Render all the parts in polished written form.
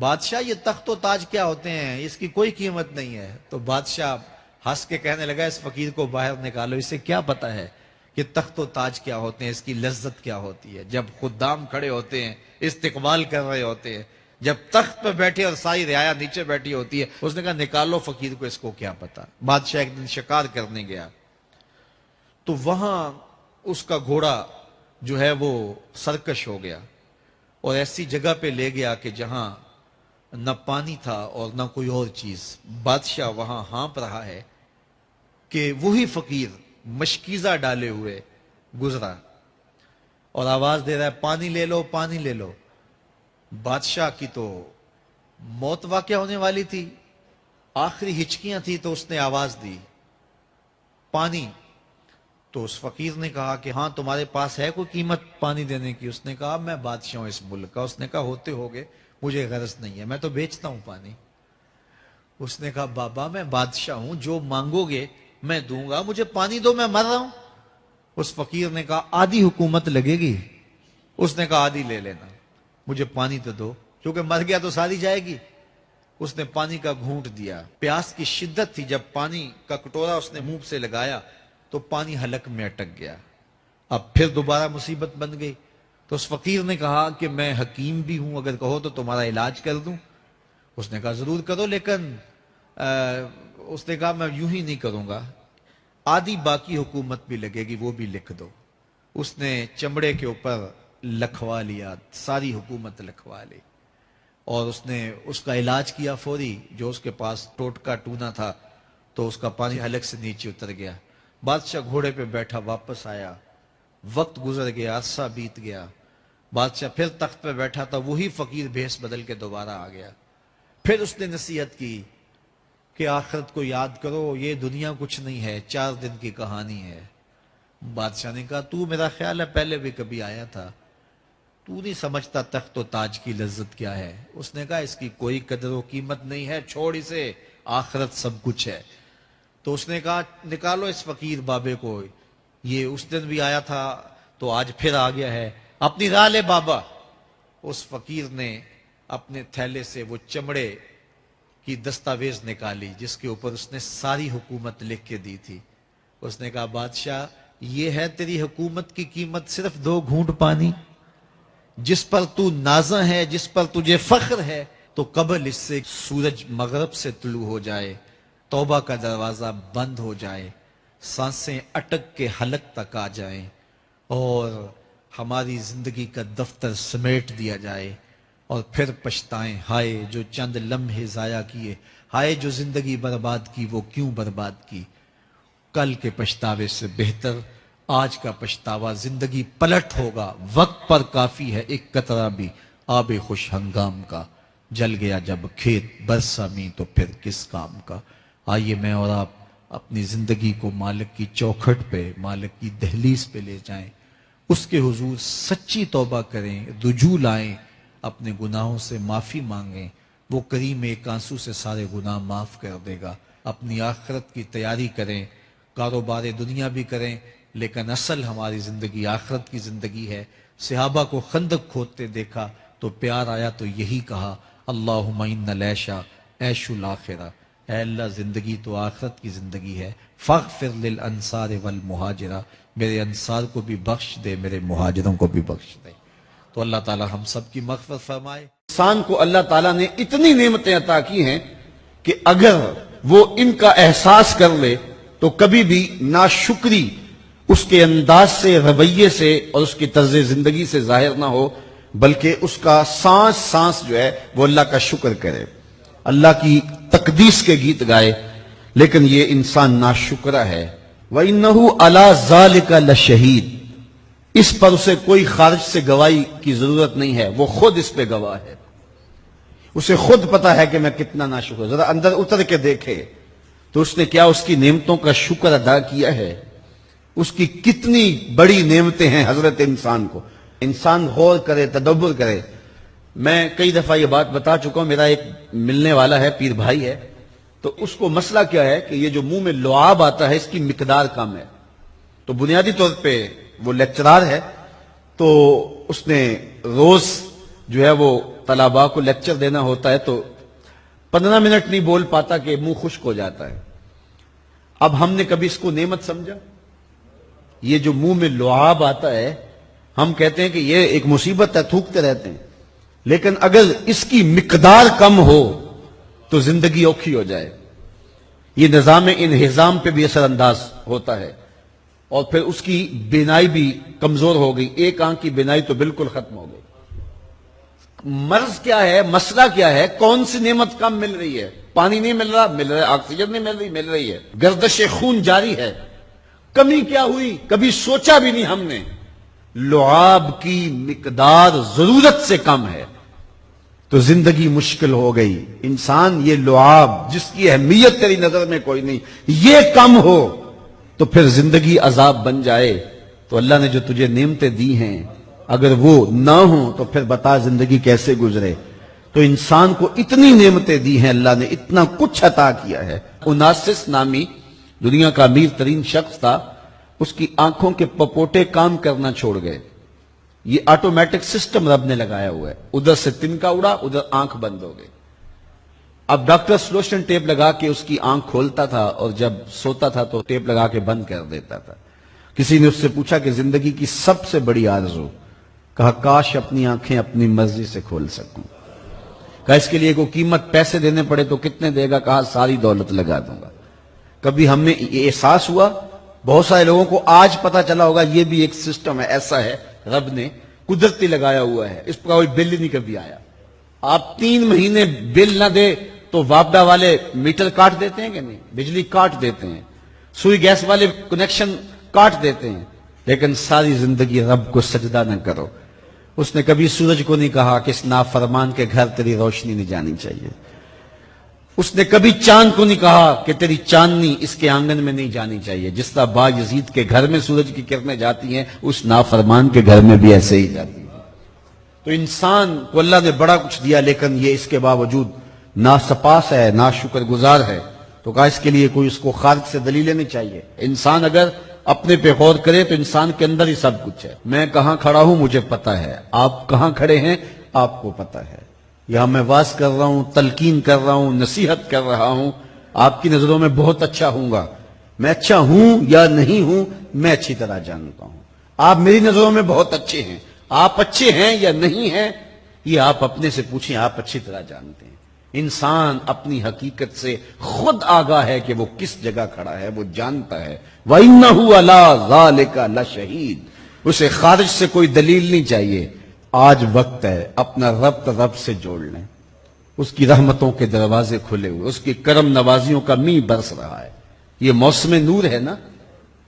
بادشاہ یہ تخت و تاج کیا ہوتے ہیں، اس کی کوئی قیمت نہیں ہے۔ تو بادشاہ ہنس کے کہنے لگا اس فقیر کو باہر نکالو، اسے کیا پتا ہے کہ تخت و تاج کیا ہوتے ہیں، اس کی لذت کیا ہوتی ہے۔ جب خدام کھڑے ہوتے ہیں، استقبال کر رہے ہوتے ہیں، جب تخت پہ بیٹھے اور ساری رعایا نیچے بیٹھی ہوتی ہے، اس نے کہا نکالو فقیر کو، اس کو کیا پتا۔ بادشاہ ایک دن شکار کرنے گیا تو وہاں اس کا گھوڑا جو ہے وہ سرکش ہو گیا اور ایسی جگہ پہ لے گیا کہ جہاں نہ پانی تھا اور نہ کوئی اور چیز۔ بادشاہ وہاں ہانپ رہا ہے کہ وہی فقیر مشکیزہ ڈالے ہوئے گزرا اور آواز دے رہا ہے پانی لے لو، پانی لے لو۔ بادشاہ کی تو موت واقع ہونے والی تھی، آخری ہچکیاں تھی، تو اس نے آواز دی پانی۔ تو اس فقیر نے کہا کہ ہاں تمہارے پاس ہے کوئی قیمت پانی دینے کی؟ اس نے کہا میں بادشاہ ہوں اس ملک کا۔ اس نے کہا ہوتے ہوگے، مجھے غرض نہیں ہے، میں تو بیچتا ہوں پانی۔ اس نے کہا بابا میں بادشاہ ہوں، جو مانگو گے میں دوں گا، مجھے پانی دو، میں مر رہا ہوں۔ اس فقیر نے کہا آدھی حکومت لگے گی۔ اس نے کہا آدھی لے لینا، مجھے پانی تو دو، کیونکہ مر گیا تو ساری جائے گی۔ اس نے پانی کا گھونٹ دیا، پیاس کی شدت تھی، جب پانی کا کٹورا اس نے منہ سے لگایا تو پانی حلق میں اٹک گیا۔ اب پھر دوبارہ مصیبت بن گئی۔ تو اس فقیر نے کہا کہ میں حکیم بھی ہوں، اگر کہو تو تمہارا علاج کر دوں۔ اس نے کہا ضرور کرو، لیکن اس نے کہا میں یوں ہی نہیں کروں گا، آدھی باقی حکومت بھی لگے گی، وہ بھی لکھ دو۔ اس نے چمڑے کے اوپر لکھوا لیا، ساری حکومت لکھوا لی، اور اس نے اس کا علاج کیا فوری۔ جو اس کے پاس ٹوٹکا ٹونا تھا تو اس کا پانی حلق سے نیچے اتر گیا۔ بادشاہ گھوڑے پہ بیٹھا واپس آیا، وقت گزر گیا، عرصہ بیت گیا۔ بادشاہ پھر تخت پہ بیٹھا تھا، وہی فقیر بھیس بدل کے دوبارہ آ گیا۔ پھر اس نے نصیحت کی کہ آخرت کو یاد کرو، یہ دنیا کچھ نہیں ہے، 4 دن کی کہانی ہے۔ بادشاہ نے کہا تو میرا خیال ہے پہلے بھی کبھی آیا تھا، تو نہیں سمجھتا تخت و تاج کی لذت کیا ہے۔ اس نے کہا اس کی کوئی قدر و قیمت نہیں ہے، چھوڑ اسے، آخرت سب کچھ ہے۔ تو اس نے کہا نکالو اس فقیر بابے کو، یہ اس دن بھی آیا تھا تو آج پھر آ گیا ہے، اپنی راہ لے بابا۔ اس فقیر نے اپنے تھیلے سے وہ چمڑے کی دستاویز نکالی جس کے اوپر اس نے ساری حکومت لکھ کے دی تھی۔ اس نے کہا بادشاہ یہ ہے تیری حکومت کی قیمت، صرف 2 گھونٹ پانی، جس پر تو نازاں ہے، جس پر تجھے فخر ہے، تو قبل اس سے سورج مغرب سے طلوع ہو جائے، توبہ کا دروازہ بند ہو جائے، سانسیں اٹک کے حلق تک آ جائیں، اور ہماری زندگی کا دفتر سمیٹ دیا جائے، اور پھر پچھتائیں ہائے جو چند لمحے ضائع کیے، ہائے جو زندگی برباد کی، وہ کیوں برباد کی۔ کل کے پچھتاوے سے بہتر آج کا پچھتاوا، زندگی پلٹ ہوگا، وقت پر کافی ہے ایک قطرہ بھی آب خوش ہنگام کا، جل گیا جب کھیت برسا می تو پھر کس کام کا۔ آئیے میں اور آپ اپنی زندگی کو مالک کی چوکھٹ پہ، مالک کی دہلیز پہ لے جائیں، اس کے حضور سچی توبہ کریں، رجوع لائیں، اپنے گناہوں سے معافی مانگیں، وہ کریم ایک آنسو سے سارے گناہ معاف کر دے گا۔ اپنی آخرت کی تیاری کریں، کاروبار دنیا بھی کریں، لیکن اصل ہماری زندگی آخرت کی زندگی ہے۔ صحابہ کو خندق کھودتے دیکھا تو پیار آیا تو یہی کہا اللہم ان العیش عیش الآخرہ، اے اللہ زندگی تو آخرت کی زندگی ہے، فاغفر للانصار والمہاجرہ، میرے انصار کو بھی بخش دے، میرے مہاجروں کو بھی بخش دے۔ تو اللہ تعالی ہم سب کی مغفرت فرمائے۔ انسان کو اللہ تعالیٰ نے اتنی نعمتیں عطا کی ہیں کہ اگر وہ ان کا احساس کر لے تو کبھی بھی ناشکری اس کے انداز سے، رویے سے اور اس کی طرز زندگی سے ظاہر نہ ہو، بلکہ اس کا سانس سانس جو ہے وہ اللہ کا شکر کرے، اللہ کی تقدیس کے گیت گائے۔ لیکن یہ انسان ناشکرہ ہے۔ وَإِنَّهُ عَلَى ذَلِكَ لَشَهِيدٌ، اس پر اسے کوئی خارج سے گواہی کی ضرورت نہیں ہے، وہ خود اس پہ گواہ ہے، اسے خود پتا ہے کہ میں کتنا ناشکر۔ ذرا اندر اتر کے دیکھے تو اس نے کیا اس کی نعمتوں کا شکر ادا کیا ہے، اس کی کتنی بڑی نعمتیں ہیں حضرت انسان کو۔ انسان غور کرے، تدبر کرے۔ میں کئی دفعہ یہ بات بتا چکا ہوں، میرا ایک ملنے والا ہے، پیر بھائی ہے، تو اس کو مسئلہ کیا ہے کہ یہ جو منہ میں لعاب آتا ہے اس کی مقدار کم ہے۔ تو بنیادی طور پہ وہ لیکچرار ہے، تو اس نے روز جو ہے وہ طلباء کو لیکچر دینا ہوتا ہے تو 15 منٹ نہیں بول پاتا کہ منہ خشک ہو جاتا ہے. اب ہم نے کبھی اس کو نعمت سمجھا؟ یہ جو منہ میں لعاب آتا ہے ہم کہتے ہیں کہ یہ ایک مصیبت ہے, تھوکتے رہتے ہیں, لیکن اگر اس کی مقدار کم ہو تو زندگی اوکھی ہو جائے. یہ نظام انہضام پہ بھی اثر انداز ہوتا ہے, اور پھر اس کی بینائی بھی کمزور ہو گئی, ایک آنکھ کی بینائی تو بالکل ختم ہو گئی. مرض کیا ہے, مسئلہ کیا ہے, کون سی نعمت کم مل رہی ہے؟ پانی نہیں مل رہا, مل رہا ہے. آکسیجن نہیں مل رہی ہے. گردش خون جاری ہے. کمی کیا ہوئی؟ کبھی سوچا بھی نہیں ہم نے. لعاب کی مقدار ضرورت سے کم ہے تو زندگی مشکل ہو گئی. انسان یہ لعاب جس کی اہمیت تیری نظر میں کوئی نہیں, یہ کم ہو تو پھر زندگی عذاب بن جائے. تو اللہ نے جو تجھے نعمتیں دی ہیں اگر وہ نہ ہوں تو پھر بتا زندگی کیسے گزرے. تو انسان کو اتنی نعمتیں دی ہیں اللہ نے, اتنا کچھ عطا کیا ہے. اوناسس نامی دنیا کا امیر ترین شخص تھا, اس کی آنکھوں کے پپوٹے کام کرنا چھوڑ گئے. یہ آٹومیٹک سسٹم رب نے لگایا ہوا ہے, ادھر سے تنکا اڑا, ادھر آنکھ بند ہو گئی. اب ڈاکٹر سلوشن ٹیپ لگا کے اس کی آنکھ کھولتا تھا اور جب سوتا تھا تو ٹیپ لگا کے بند کر دیتا تھا. کسی نے اس سے پوچھا کہ زندگی کی سب سے بڑی آرزو, کہا کاش اپنی آنکھیں اپنی مرضی سے کھول سکوں. کہا اس کے لیے کوئی قیمت پیسے دینے پڑے تو کتنے دے گا؟ کہا ساری دولت لگا دوں گا. کبھی ہمیں یہ احساس ہوا؟ بہت سارے لوگوں کو آج پتا چلا ہوگا یہ بھی ایک سسٹم ہے, ایسا ہے رب نے قدرتی لگایا ہوا ہے, اس پر کوئی بل ہی نہیں کبھی آیا. آپ 3 مہینے بل نہ دے تو وابڈا والے میٹر کاٹ دیتے ہیں کہ نہیں, بجلی کاٹ دیتے ہیں, سوئی گیس والے کنیکشن کاٹ دیتے ہیں, لیکن ساری زندگی رب کو سجدہ نہ کرو. اس نے کبھی سورج کو نہیں کہا کہ اس نافرمان کے گھر تیری روشنی نہیں جانی چاہیے. اس نے کبھی چاند کو نہیں کہا کہ تیری چاندنی اس کے آنگن میں نہیں جانی چاہیے. جس طرح با یزید کے گھر میں سورج کی کرنیں جاتی ہیں, اس نافرمان کے گھر میں بھی ایسے ہی جاتی ہیں. تو انسان کو اللہ نے بڑا کچھ دیا, لیکن یہ اس کے باوجود ناسپاس ہے, ناشکر گزار ہے. تو کہا اس کے لیے کوئی اس کو خارج سے دلیل لینی چاہیے. انسان اگر اپنے پہ غور کرے تو انسان کے اندر ہی سب کچھ ہے. میں کہاں کھڑا ہوں مجھے پتا ہے, آپ کہاں کھڑے ہیں آپ کو پتا ہے. یہاں میں واز کر رہا ہوں, تلقین کر رہا ہوں, نصیحت کر رہا ہوں, آپ کی نظروں میں بہت اچھا ہوں گا. میں اچھا ہوں یا نہیں ہوں میں اچھی طرح جانتا ہوں. آپ میری نظروں میں بہت اچھے ہیں, آپ اچھے ہیں یا نہیں ہیں یہ آپ اپنے سے پوچھیں, آپ اچھی طرح جانتے ہیں. انسان اپنی حقیقت سے خود آگاہ ہے کہ وہ کس جگہ کھڑا ہے, وہ جانتا ہے. وَإِنَّهُ عَلَىٰ ذَلِكَ لَشَهِيدٌ. اسے خارج سے کوئی دلیل نہیں چاہیے. آج وقت ہے اپنا رب سے جوڑ لیں. اس کی رحمتوں کے دروازے کھلے ہوئے, اس کی کرم نوازیوں کا می برس رہا ہے. یہ موسم نور ہے نا,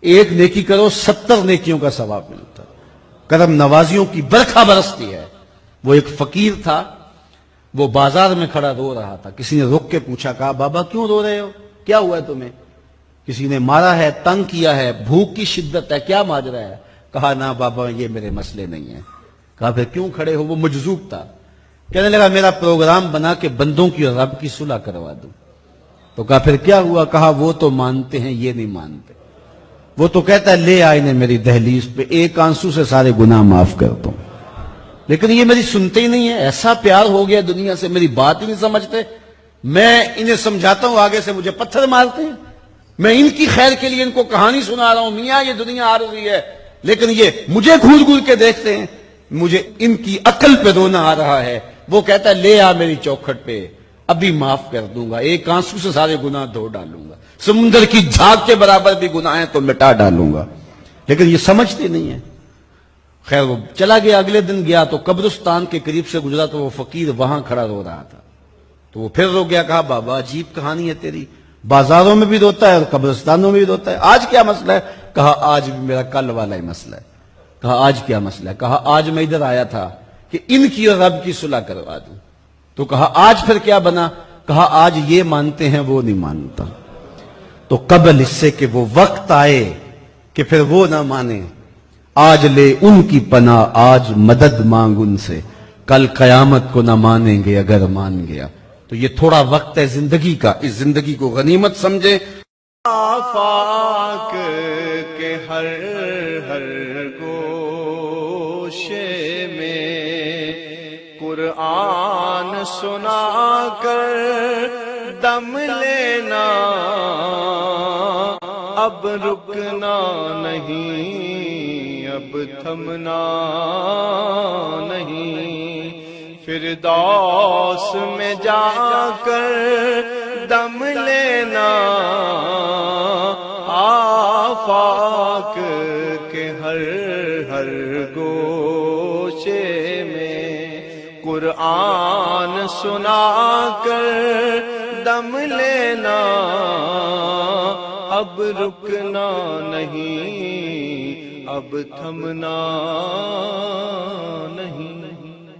ایک نیکی کرو 70 نیکیوں کا ثواب ملتا. کرم نوازیوں کی برکھا برستی ہے. وہ ایک فقیر تھا, وہ بازار میں کھڑا رو رہا تھا. کسی نے رک کے پوچھا, کہا بابا کیوں رو رہے ہو, کیا ہوا ہے تمہیں؟ کسی نے مارا ہے, تنگ کیا ہے, بھوک کی شدت ہے, کیا ماجرا ہے؟ کہا نہ بابا یہ میرے مسئلے نہیں ہیں. کہا پھر کیوں کھڑے ہو؟ وہ مجذوب تھا. کہنے لگا میرا پروگرام بنا کے بندوں کی اور رب کی صلح کروا دوں. تو کہا پھر کیا ہوا؟ کہا وہ تو مانتے ہیں یہ نہیں مانتے. وہ تو کہتا ہے لے آئے نے میری دہلیز پہ, ایک آنسو سے سارے گناہ معاف کر دوں, لیکن یہ میری سنتے ہی نہیں ہے. ایسا پیار ہو گیا دنیا سے, میری بات ہی نہیں سمجھتے. میں انہیں سمجھاتا ہوں, آگے سے مجھے پتھر مارتے ہیں. میں ان کی خیر کے لیے ان کو کہانی سنا رہا ہوں, میاں یہ دنیا عارضی ہے, لیکن یہ مجھے گھور گھور کے دیکھتے ہیں. مجھے ان کی عقل پہ رونا آ رہا ہے. وہ کہتا ہے لے آ میری چوکھٹ پہ, ابھی معاف کر دوں گا, ایک آنسو سے سارے گناہ دھو ڈالوں گا, سمندر کی جھاگ کے برابر بھی گناہ ہیں تو مٹا ڈالوں گا. لیکن یہ سمجھتے نہیں ہیں. خیر وہ چلا گیا. اگلے دن گیا تو قبرستان کے قریب سے گزرا تو وہ فقیر وہاں کھڑا رو رہا تھا. تو وہ پھر رو گیا. کہا بابا عجیب کہانی ہے تیری, بازاروں میں بھی روتا ہے اور قبرستانوں میں بھی روتا ہے, آج کیا مسئلہ ہے؟ کہا آج بھی میرا کل والا ہی مسئلہ ہے. کہا آج کیا مسئلہ ہے؟ کہا آج میں ادھر آیا تھا کہ ان کی اور رب کی صلح کروا دوں. تو کہا آج پھر کیا بنا؟ کہا آج یہ مانتے ہیں وہ نہیں مانتا. تو قبل اس سے کہ وہ وقت آئے کہ پھر وہ نہ مانے, آج لے ان کی پناہ, آج مدد مانگ ان سے, کل قیامت کو نہ مانیں گے اگر مان گیا. تو یہ تھوڑا وقت ہے زندگی کا, اس زندگی کو غنیمت سمجھے. آفاق کے ہر ہر گوشے میں قرآن سنا کر دم لینا، اب رکنا نہیں، اب تھمنا نہیں، فردوس میں جا کر دم لینا، آفاق کے ہر ہر گوشے میں قرآن سنا کر دم لینا، اب رکنا نہیں، اب تھمنا نہیں۔